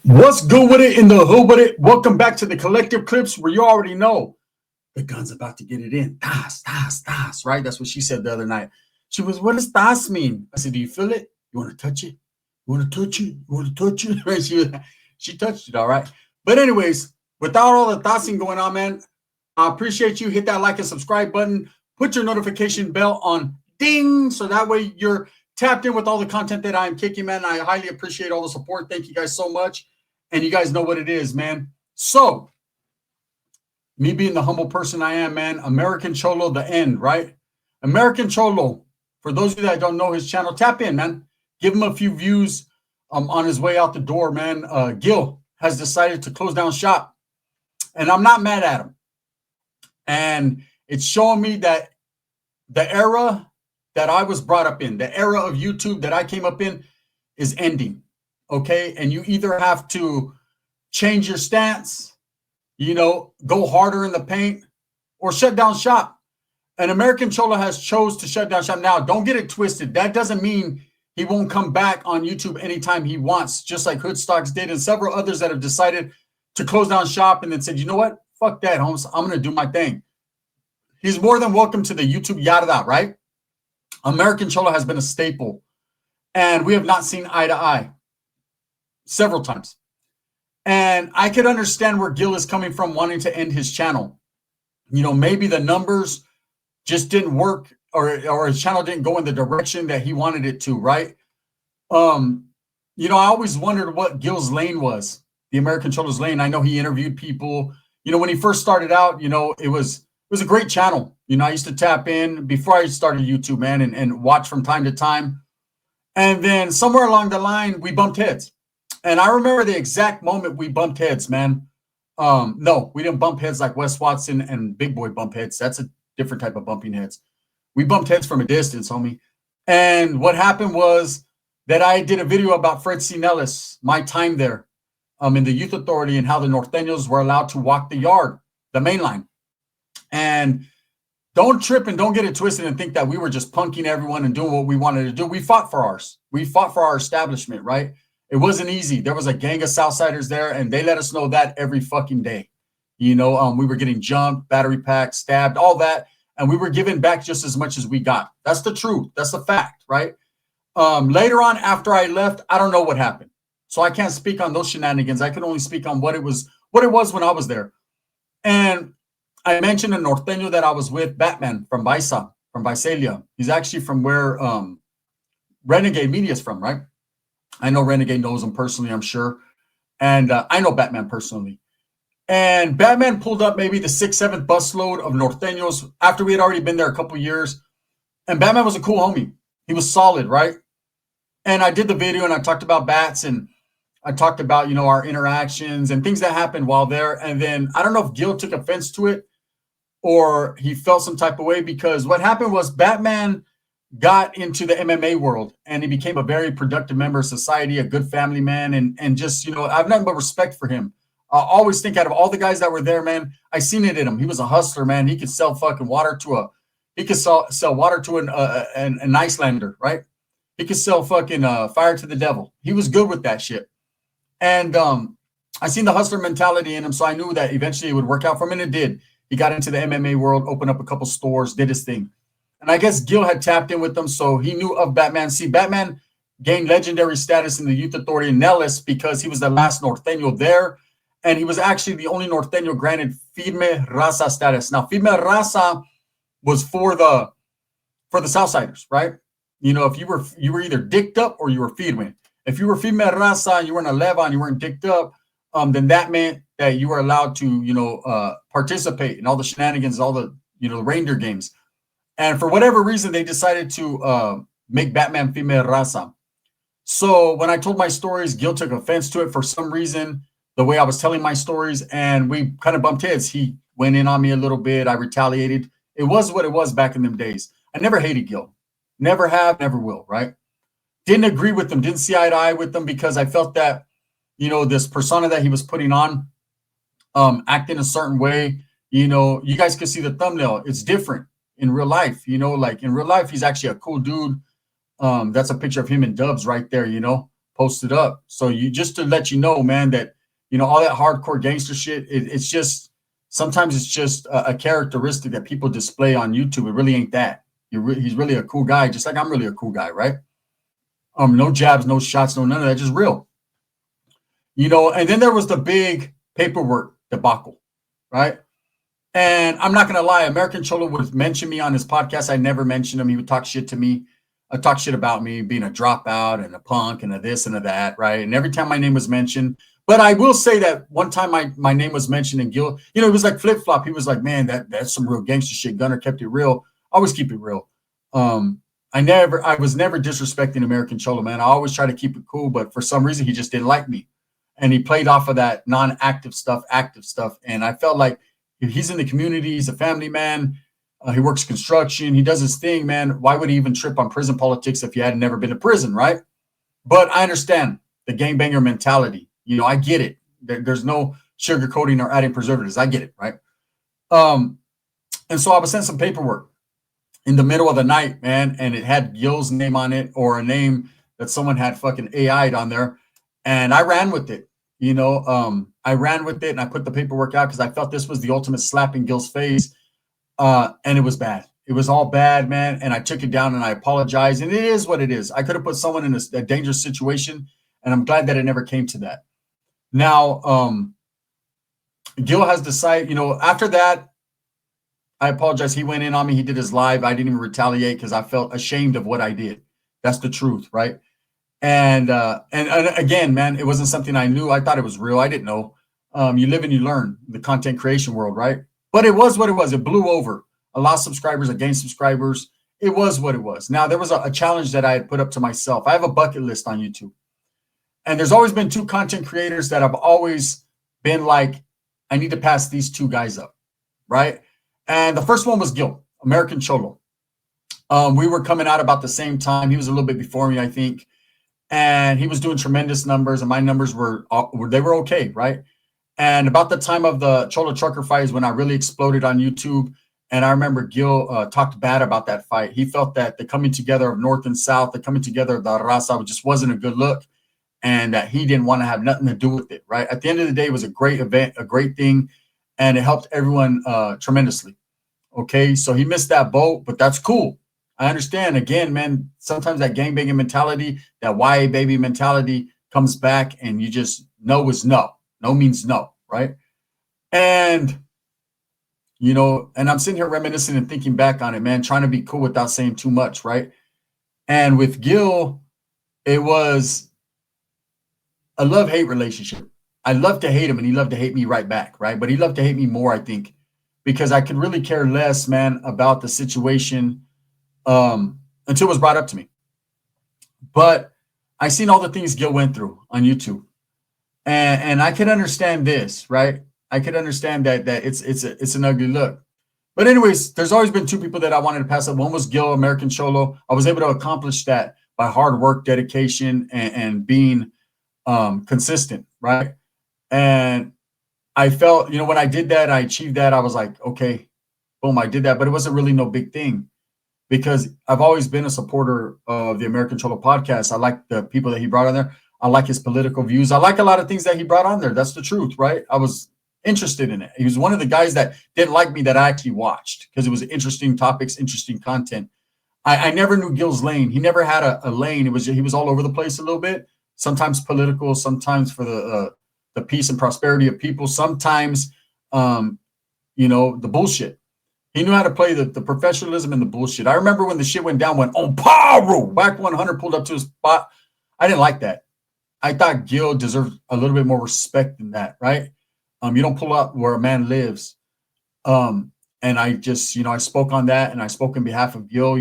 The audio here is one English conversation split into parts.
What's good with it in the hood with it? Welcome back to the collective clips where you already know the gun's about to get it in. Das, das, das, right? That's what she said the other night. She was, what does das mean? I said, do you feel it? You want to touch it? You want to touch it? You want to touch it? Right? She touched it, all right. But anyways, without all the tossing going on, man, I appreciate you. Hit that like and subscribe button. Put your notification bell on ding so that way you're tapped in with all the content that I'm kicking, man. I highly appreciate all the support. Thank you guys so much. And you guys know what it is, man. So, me being the humble person I am, man, American Cholo, the end, right? American Cholo, for those of you that don't know his channel, tap in, man. Give him a few views on his way out the door, man. Gil has decided to close down shop, and I'm not mad at him. And it's showing me that the era that I was brought up in, the era of YouTube that I came up in, is ending. Okay. And you either have to change your stance, go harder in the paint, or shut down shop. And American Cholo has chose to shut down shop. Now, don't get it twisted. That doesn't mean he won't come back on YouTube anytime he wants, just like Hoodstocks did and several others that have decided to close down shop and then said, you know what? Fuck that, Holmes. I'm going to do my thing. He's more than welcome to the YouTube Yarda, right? American Cholo has been a staple, and we have not seen eye to eye several times. And I could understand where Gil is coming from wanting to end his channel. Maybe the numbers just didn't work or his channel didn't go in the direction that he wanted it to, right? I always wondered what Gil's lane was, the American Cholo's lane. I know he interviewed people. When he first started out, it was a great channel. I used to tap in before I started YouTube, man, and watch from time to time. And then somewhere along the line, we bumped heads. And I remember the exact moment we bumped heads, man. No, we didn't bump heads like Wes Watson and Big Boy bump heads. That's a different type of bumping heads. We bumped heads from a distance, homie. And what happened was that I did a video about Fred C. Nellis, my time there in the Youth Authority, and how the Norteños were allowed to walk the yard, the main line. And don't trip and don't get it twisted and think that we were just punking everyone and doing what we wanted to do. We fought for ours. We fought for our establishment, right? It wasn't easy. There was a gang of Southsiders there, and they let us know that every fucking day. We were getting jumped, battery packed, stabbed, all that, and we were giving back just as much as we got. That's the truth. That's the fact, right? Later on, after I left, I don't know what happened, so I can't speak on those shenanigans. I can only speak on what it was when I was there. And I mentioned a Norteño that I was with, Batman from Baisa, from Visalia. He's actually from where Renegade Media is from, right? I know Renegade knows him personally, I'm sure. And I know Batman personally. And Batman pulled up maybe the 6th, 7th busload of Norteños after we had already been there a couple years. And Batman was a cool homie. He was solid, right? And I did the video and I talked about bats and I talked about, our interactions and things that happened while there. And then I don't know if Gil took offense to it or he felt some type of way, because what happened was Batman got into the MMA world and he became a very productive member of society, a good family man. And just, I have nothing but respect for him. I always think out of all the guys that were there, man, I seen it in him. He was a hustler, man. He could sell fucking water to sell water to an Icelander, right? He could sell fucking fire to the devil. He was good with that shit. And I seen the hustler mentality in him. So I knew that eventually it would work out for him, and it did. He got into the MMA world, opened up a couple stores, did his thing. And I guess Gil had tapped in with them, so he knew of Batman. See, Batman gained legendary status in the Youth Authority in Nellis because he was the last Norteño there, and he was actually the only Norteño granted firme raza status. Now, firme raza was for the Southsiders, right? If you were either dicked up or you were firme. If you were firme raza and you were in a leva and you weren't dicked up, then that meant that you were allowed to, participate in all the shenanigans, all the, the reindeer games. And for whatever reason, they decided to make Batman firme raza. So when I told my stories, Gil took offense to it for some reason, the way I was telling my stories, and we kind of bumped heads. He went in on me a little bit. I retaliated. It was what it was back in them days. I never hated Gil. Never have, never will, right? Didn't agree with them, didn't see eye to eye with them, because I felt that, this persona that he was putting on, acting a certain way, you guys could see the thumbnail. It's different in real life, like in real life, he's actually a cool dude. That's a picture of him and Dubs right there, posted up. So you just to let you know, man, that all that hardcore gangster shit. It's just sometimes it's just a characteristic that people display on YouTube. It really ain't that. He's really a cool guy, just like I'm really a cool guy, right? No jabs, no shots, no none of that, just real. And then there was the big paperwork debacle, right? And I'm not gonna lie, American Cholo would mention me on his podcast. I never mentioned him. He would talk shit to me, talk shit about me being a dropout and a punk and a this and a that, right? And every time my name was mentioned, but I will say that one time my name was mentioned and Gil, it was like flip flop. He was like, man, that's some real gangster shit. Gunner kept it real. I always keep it real. I was never disrespecting American Cholo, man. I always try to keep it cool, but for some reason he just didn't like me. And he played off of that non-active stuff, active stuff. And I felt like if he's in the community, he's a family man. He works construction. He does his thing, man. Why would he even trip on prison politics if he had never been to prison, right? But I understand the gangbanger mentality. I get it. There's no sugarcoating or adding preservatives. I get it, right? And so I was sent some paperwork in the middle of the night, man, and it had Gil's name on it or a name that someone had fucking AI'd on there. And I ran with it. I ran with it and I put the paperwork out because I felt this was the ultimate slap in Gil's face. And it was bad. It was all bad, man. And I took it down and I apologized. And it is what it is. I could have put someone in a dangerous situation. And I'm glad that it never came to that. Now, Gil has decided, after that, I apologize. He went in on me. He did his live. I didn't even retaliate because I felt ashamed of what I did. That's the truth, right? And again, man, it wasn't something I knew. I thought it was real. I didn't know. You live and you learn, the content creation world, right? But it was what it was. It blew over. I lost subscribers, I gained subscribers. It was what it was. Now, there was a challenge that I had put up to myself. I have a bucket list on YouTube. And there's always been two content creators that I've always been like, I need to pass these two guys up, right? And the first one was Gil, American Cholo. We were coming out about the same time. He was a little bit before me, I think. And he was doing tremendous numbers, and my numbers were okay, right? And about the time of the Cholo Trucker fight is when I really exploded on YouTube. And I remember Gil talked bad about that fight. He felt that the coming together of North and South, the coming together of the raza just wasn't a good look, and that he didn't want to have nothing to do with it, right? At the end of the day, it was a great event, a great thing, and it helped everyone tremendously. Okay, so he missed that boat, but that's cool. I understand. Again, man, sometimes that gangbanging mentality, that YA baby mentality comes back and you just know is no. No means no, right? And, and I'm sitting here reminiscing and thinking back on it, man, trying to be cool without saying too much, right? And with Gil, it was a love-hate relationship. I love to hate him and he loved to hate me right back, right? But he loved to hate me more, I think, because I could really care less, man, about the situation until it was brought up to me. But I seen all the things Gil went through on YouTube. And I can understand this, right? I could understand that it's an ugly look. But anyways, there's always been two people that I wanted to pass up. One was Gil, American Cholo. I was able to accomplish that by hard work, dedication, and being consistent, right? And I felt, when I did that, I achieved that. I was like, okay, boom, I did that. But it wasn't really no big thing because I've always been a supporter of the American Cholo podcast. I like the people that he brought on there. I like his political views. I like a lot of things that he brought on there. That's the truth, right? I was interested in it. He was one of the guys that didn't like me that I actually watched because it was interesting topics, interesting content. I never knew Gil's lane. He never had a lane. He was all over the place a little bit. Sometimes political, sometimes for the peace and prosperity of people. Sometimes, the bullshit. He knew how to play the professionalism and the bullshit. I remember when the shit went down, went on power. Back when Hunter pulled up to his spot, I didn't like that. I thought Gil deserved a little bit more respect than that, right? You don't pull up where a man lives. And I just, I spoke on that and I spoke on behalf of Gil,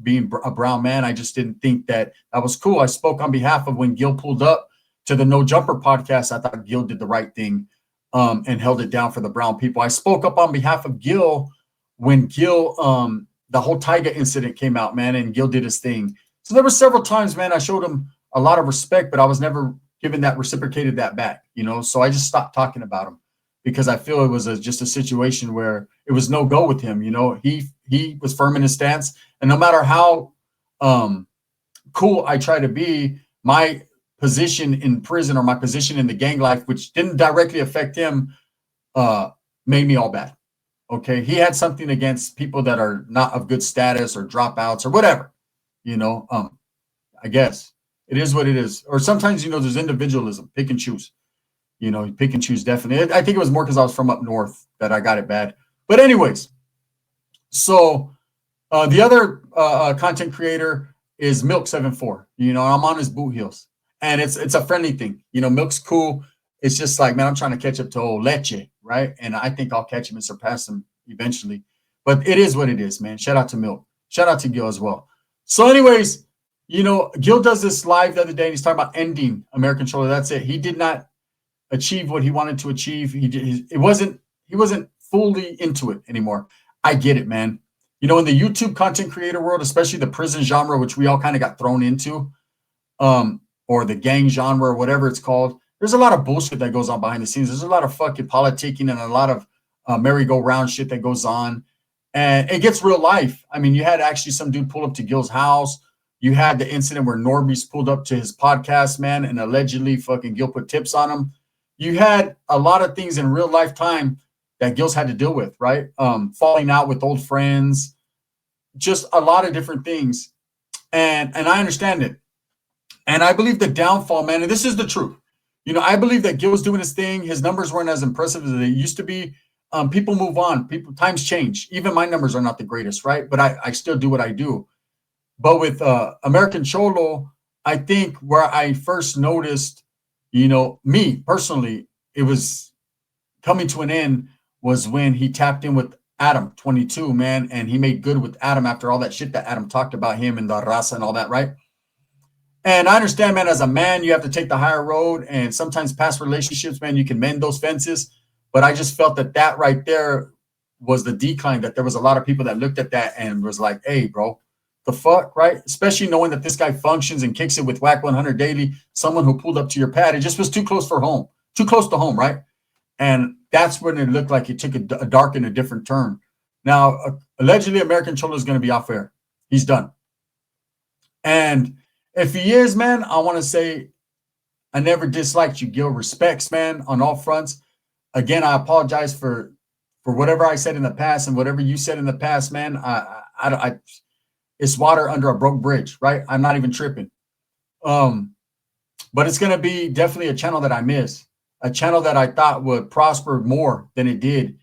being a brown man. I just didn't think that was cool. I spoke on behalf of when Gil pulled up to the No Jumper podcast. I thought Gil did the right thing and held it down for the brown people. I spoke up on behalf of Gil when Gil, the whole Tyga incident came out, man, and Gil did his thing. So there were several times, man, I showed him a lot of respect, but I was never given that, reciprocated that back, So I just stopped talking about him because I feel it was just a situation where it was no go with him. He was firm in his stance, and no matter how cool I try to be, my position in prison or my position in the gang life, which didn't directly affect him, made me all bad. Okay. He had something against people that are not of good status or dropouts or whatever, you know. I guess it is what it is. Or sometimes, there's individualism, pick and choose. Pick and choose, definitely. I think it was more because I was from up north that I got it bad. But anyways, so the other content creator is Milk74. I'm on his boot heels. And it's a friendly thing. Milk's cool. It's just like, man, I'm trying to catch up to old Leche, right? And I think I'll catch him and surpass him eventually. But it is what it is, man. Shout out to Milk. Shout out to Gil as well. So anyways, Gil does this live the other day, and he's talking about ending American Cholo. That's it. He did not achieve what he wanted to achieve. He wasn't fully into it anymore. I get it, man. In the YouTube content creator world, especially the prison genre, which we all kind of got thrown into, or the gang genre, or whatever it's called, there's a lot of bullshit that goes on behind the scenes. There's a lot of fucking politicking and a lot of merry-go-round shit that goes on. And it gets real life. I mean, you had actually some dude pull up to Gil's house. You had the incident where Norby's pulled up to his podcast, man, and allegedly fucking Gil put tips on him. You had a lot of things in real life time that Gil's had to deal with, right? Falling out with old friends, just a lot of different things. And I understand it. And I believe the downfall, man, and this is the truth. I believe that Gil was doing his thing. His numbers weren't as impressive as they used to be. People move on. Times change. Even my numbers are not the greatest, right? But I still do what I do. But with American Cholo, I think where I first noticed, me personally, it was coming to an end was when he tapped in with Adam 22, man, and he made good with Adam after all that shit that Adam talked about him and the raza and all that, right? And I understand, man, as a man, you have to take the higher road, and sometimes past relationships, man, you can mend those fences. But I just felt that right there was the decline, that there was a lot of people that looked at that and was like, hey, bro, the fuck, right? Especially knowing that this guy functions and kicks it with Whack 100 Daily, someone who pulled up to your pad. It just was too close to home, right? And that's when it looked like it took a dark and a different turn. Now, allegedly, American Cholo is going to be off air. He's done. And if he is, man, I want to say I never disliked you, Gil. Respects, man, on all fronts. Again, I apologize for whatever I said in the past and whatever you said in the past, man. I it's water under a broke bridge, right? I'm not even tripping. But it's going to be definitely a channel that I miss, a channel that I thought would prosper more than it did,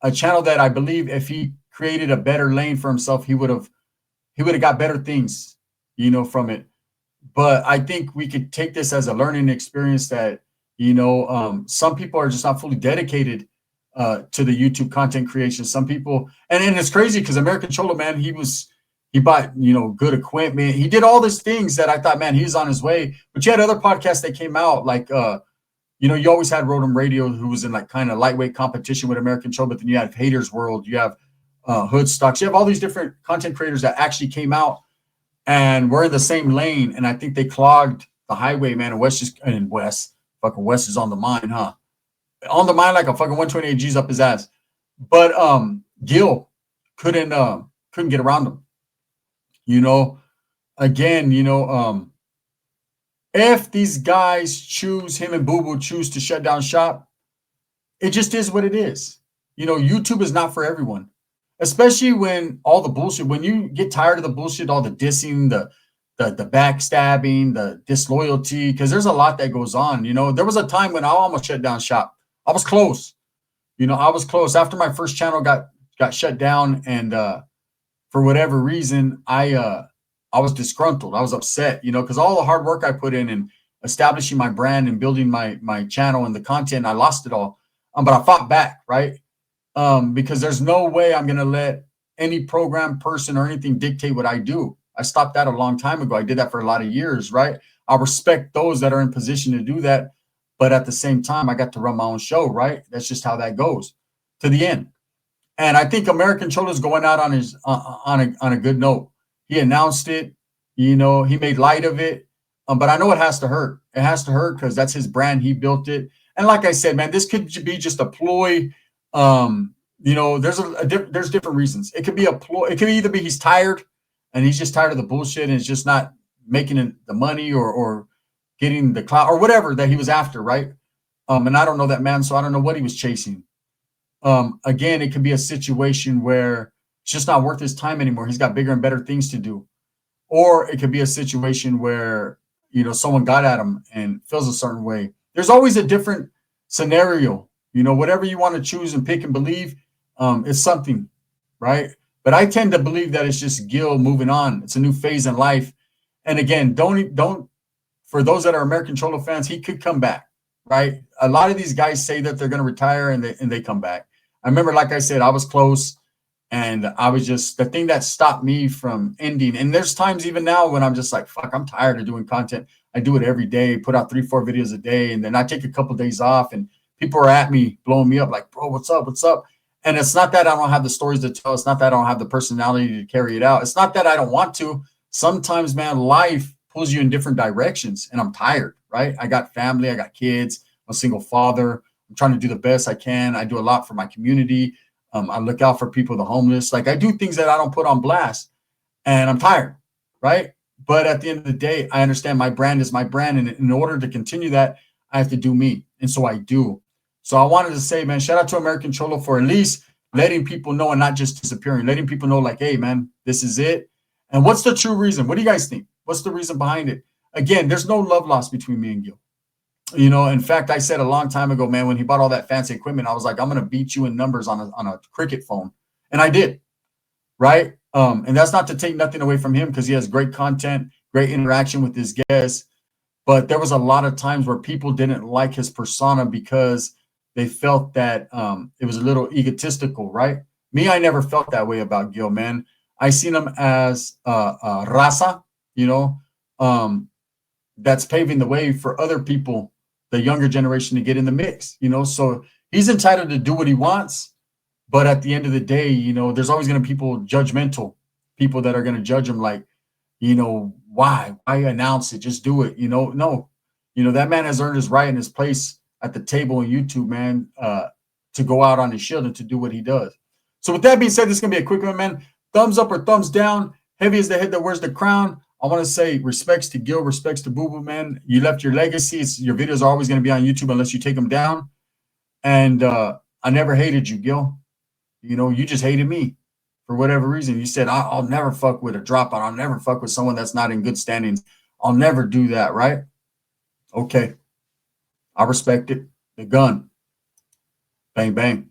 a channel that I believe if he created a better lane for himself, he would have got better things, from it. But I think we could take this as a learning experience that, some people are just not fully dedicated to the YouTube content creation. Some people, and it's crazy because American Cholo, man, he bought, good equipment. He did all these things that I thought, man, he was on his way. But you had other podcasts that came out like, you always had Rodham Radio, who was in like kind of lightweight competition with American Cholo. But then you have Haters World, you have Hood Stocks, you have all these different content creators that actually came out and were in the same lane. And I think they clogged the highway, man. And West is on the mind, huh? On the mind like a fucking 128 G's up his ass. But Gil couldn't get around him. If these guys him and Boo Boo choose to shut down shop, it just is what it is. YouTube is not for everyone, especially when all the bullshit, when you get tired of the bullshit, all the dissing, the backstabbing, the disloyalty, because there's a lot that goes on. There was a time when I almost shut down shop. I was close. I was close after my first channel got shut down, and for whatever reason, I was disgruntled. I was upset, because all the hard work I put in establishing my brand and building my channel and the content, I lost it all. But I fought back, right? Because there's no way I'm going to let any program, person, or anything dictate what I do. I stopped that a long time ago. I did that for a lot of years, right? I respect those that are in position to do that. But at the same time, I got to run my own show, right? That's just how that goes to the end. And I think American Cholo is going out on a good note. He announced it, he made light of it. But I know it has to hurt. It has to hurt because that's his brand. He built it. And like I said, man, this could be just a ploy. There's different reasons. It could be a ploy. It could either be he's tired and he's just tired of the bullshit and it's just not making the money or getting the clout or whatever that he was after, right? And I don't know that man, so I don't know what he was chasing. Again, it could be a situation where it's just not worth his time anymore. He's got bigger and better things to do. Or it could be a situation where, someone got at him and feels a certain way. There's always a different scenario, whatever you want to choose and pick and believe, it's something, right? But I tend to believe that it's just Gil moving on. It's a new phase in life. And again, don't, for those that are American Cholo fans, he could come back, right? A lot of these guys say that they're going to retire and they come back. I remember, like I said, I was close. And I was just the thing that stopped me from ending. And there's times even now when I'm just like, fuck, I'm tired of doing content. I do it every day, put out 3-4 videos a day. And then I take a couple of days off and people are at me, blowing me up like, bro, what's up? What's up? And it's not that I don't have the stories to tell. It's not that I don't have the personality to carry it out. It's not that I don't want to. Sometimes, man, life pulls you in different directions and I'm tired, right? I got family, I got kids, I'm a single father. I'm trying to do the best I can. I do a lot for my community. I look out for people, the homeless. Like I do things that I don't put on blast and I'm tired, right? But at the end of the day, I understand my brand is my brand. And in order to continue that, I have to do me. And so I do. So I wanted to say, man, shout out to American Cholo for at least letting people know and not just disappearing, letting people know like, hey, man, this is it. And what's the true reason? What do you guys think? What's the reason behind it? Again, there's no love lost between me and Gil. In fact, I said a long time ago, man, when he bought all that fancy equipment, I was like, I'm going to beat you in numbers on a cricket phone. And I did. Right. And that's not to take nothing away from him because he has great content, great interaction with his guests. But there was a lot of times where people didn't like his persona because they felt that it was a little egotistical. Right. Me, I never felt that way about Gil, man. I seen him as raza, that's paving the way for other people, the younger generation, to get in the mix, so he's entitled to do what he wants. But at the end of the day, there's always going to be people judgmental, people that are going to judge him like, why announce it? Just do it. No, that man has earned his right and his place at the table on YouTube, man, to go out on his shield and to do what he does. So with that being said, this is going to be a quick one, man. Thumbs up or thumbs down. Heavy is the head that wears the crown. I want to say respects to Gil, respects to Boo Boo, man. You left your legacy. Your videos are always going to be on YouTube unless you take them down. And I never hated you, Gil. You just hated me for whatever reason. You said, I'll never fuck with a dropout. I'll never fuck with someone that's not in good standings. I'll never do that, right? Okay. I respect it. The gun. Bang, bang.